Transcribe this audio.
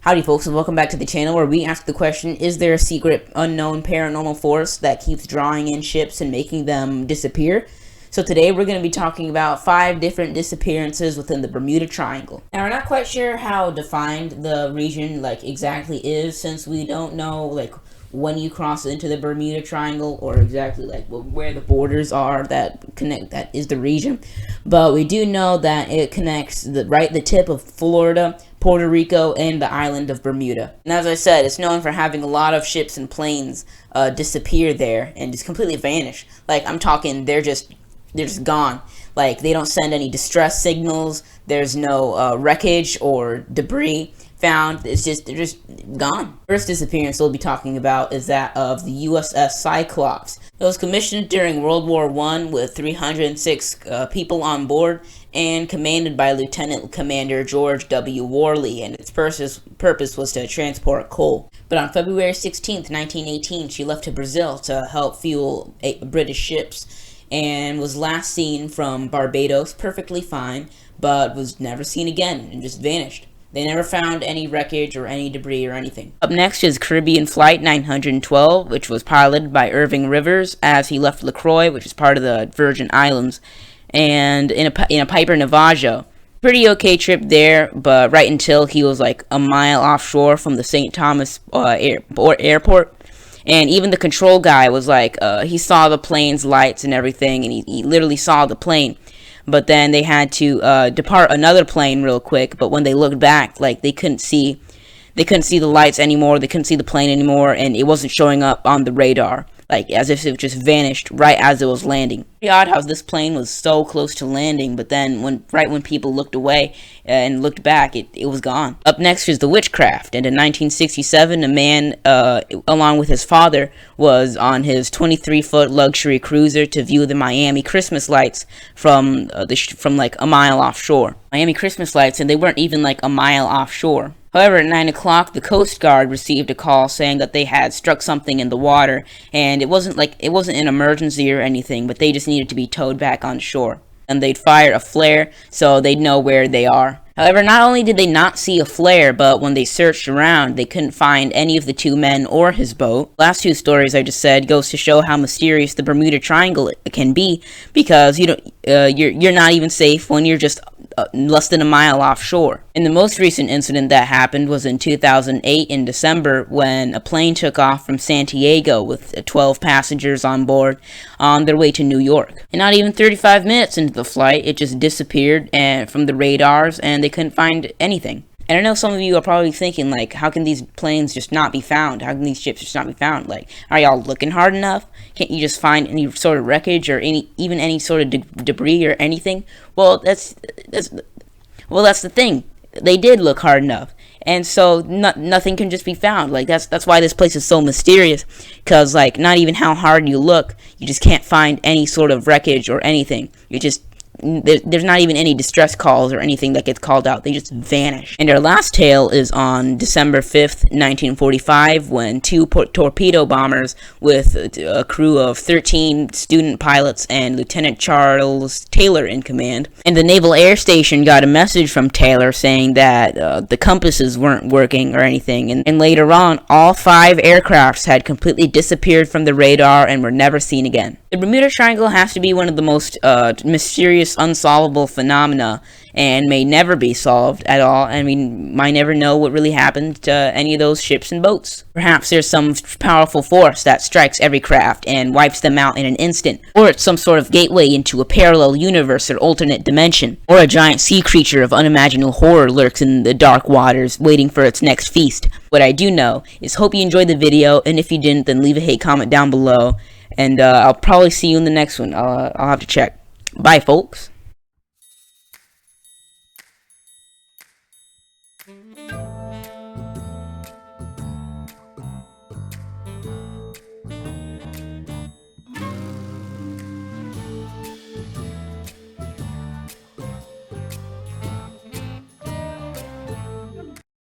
Howdy folks, and welcome back to the channel where we ask the question, is there a secret, unknown paranormal force that keeps drawing in ships and making them disappear? So today we're going to be talking about 5 different disappearances within the Bermuda Triangle. Now we're not quite sure how defined the region exactly is, since we don't know when you cross into the Bermuda Triangle or exactly where the borders are that is the region. But we do know that it connects the tip of Florida, Puerto Rico, and the island of Bermuda. And as I said, it's known for having a lot of ships and planes disappear there and just completely vanish. I'm talking they're just gone. They don't send any distress signals. There's no wreckage or debris found. They're just gone. First disappearance we'll be talking about is that of the USS Cyclops. It was commissioned during World War I with 306 people on board and commanded by Lieutenant Commander George W. Worley, and its purpose was to transport coal. But on February 16th, 1918, she left to Brazil to help fuel British ships and was last seen from Barbados perfectly fine, but was never seen again and just vanished. They never found any wreckage or any debris or anything. Up next is Caribbean Flight 912, which was piloted by Irving Rivers as he left LaCroix, which is part of the Virgin Islands, and in a Piper Navajo. Pretty okay trip there, but right until he was a mile offshore from the St. Thomas airport. And even the control guy was he saw the plane's lights and everything, and he literally saw the plane. But then they had to depart another plane real quick. But when they looked back, they couldn't see the lights anymore. They couldn't see the plane anymore, and it wasn't showing up on the radar. As if it just vanished right as it was landing. Pretty odd how this plane was so close to landing, but then right when people looked away and looked back, it was gone. Up next is the Witchcraft, and in 1967, a man, along with his father, was on his 23-foot luxury cruiser to view the Miami Christmas lights from a mile offshore. Miami Christmas lights, and they weren't even a mile offshore. However, at 9 o'clock, the Coast Guard received a call saying that they had struck something in the water, and it wasn't an emergency or anything, but they just needed to be towed back on shore. And they'd fire a flare so they'd know where they are. However, not only did they not see a flare, but when they searched around, they couldn't find any of the 2 men or his boat. Last 2 stories I just said goes to show how mysterious the Bermuda Triangle can be, because you're not even safe when you're just less than a mile offshore. And the most recent incident that happened was in 2008 in December, when a plane took off from San Diego with 12 passengers on board on their way to New York. And not even 35 minutes into the flight, it just disappeared from the radars, and they couldn't find anything. And I know some of you are probably thinking, how can these planes just not be found? How can these ships just not be found? Are y'all looking hard enough? Can't you just find any sort of wreckage or even any sort of debris or anything? Well, that's the thing. They did look hard enough, and so nothing can just be found. That's why this place is so mysterious, because not even how hard you look, you just can't find any sort of wreckage or anything. There's not even any distress calls or anything that gets called out. They just vanish. And our last tale is on December 5th, 1945, when 2 torpedo bombers with a crew of 13 student pilots and Lieutenant Charles Taylor in command. And the Naval Air Station got a message from Taylor saying that the compasses weren't working or anything. And later on, all 5 aircrafts had completely disappeared from the radar and were never seen again. The Bermuda Triangle has to be one of the most mysterious, unsolvable phenomena, and may never be solved at all. I mean, might never know what really happened to any of those ships and boats. Perhaps there's some powerful force that strikes every craft and wipes them out in an instant, or it's some sort of gateway into a parallel universe or alternate dimension, or a giant sea creature of unimaginable horror lurks in the dark waters waiting for its next feast. What I do know is hope you enjoyed the video, and if you didn't, then leave a hate comment down below, and I'll probably see you in the next one. I'll have to check. Bye, folks.